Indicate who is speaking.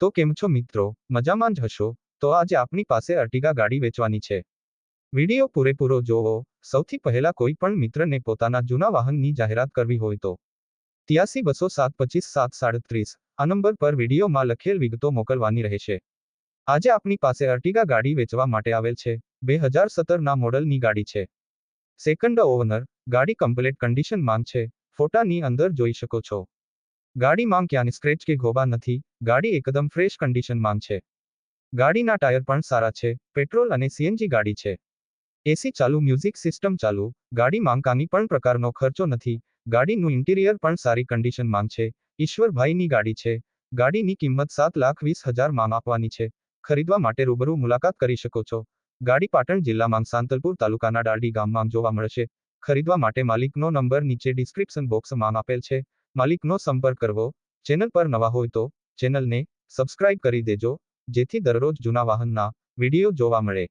Speaker 1: તો કેમ છો મિત્રો, મજામાં જ હશો? તો આજે આપણી પાસે અર્ટિગા ગાડી વેચવાની છે. વિડીયો પૂરેપૂરો જોવો. સૌથી પહેલા કોઈ પણ મિત્રને પોતાના જૂના વાહનની જાહેરાત કરવી હોય તો 83 207 25 737 આ નંબર પર વિડીયોમાં લખેલ વિગતો મોકલવાની રહેશે. આજે આપણી પાસે અર્ટિગા ગાડી વેચવા માટે આવેલ છે. 2017ના મોડલની ગાડી છે. સેકન્ડ ઓવનર, ગાડી કમ્પ્લીટ કન્ડિશનમાં છે. ફોટાની અંદર જોઈ શકો છો. ગાડીમાં ક્યાંય સ્ક્રેચ કે ઘોબા નથી. ગાડી એકદમ ફ્રેશ કન્ડિશનમાં છે. ગાડીના ટાયર પણ સારા છે. પેટ્રોલ અને સીએનજી ગાડી છે. એસી ચાલુ, મ્યુઝિક સિસ્ટમ ચાલુ. ગાડીમાં કાંઈ પણ પ્રકારનો ખર્ચો નથી. ગાડીનું ઇન્ટિરિયર પણ સારી કન્ડિશનમાં છે. ઈશ્વરભાઈની ગાડી છે. ગાડીની કિંમત 7,20,000 આપવાની છે. ખરીદવા માટે રૂબરૂ મુલાકાત કરી શકો છો. ગાડી પાટણ જિલ્લામાં સાંતલપુર તાલુકાના ડાલડી ગામમાં જોવા મળશે. ખરીદવા માટે માલિકનો નંબર નીચે ડિસ્ક્રિપ્શન બોક્સમાં આપેલ છે. માલિકનો સંપર્ક કરવો. ચેનલ પર નવા હોય તો ચેનલને સબસ્ક્રાઇબ કરી દેજો, જેથી દરરોજ જૂના વાહનના વિડીયો જોવા મળે.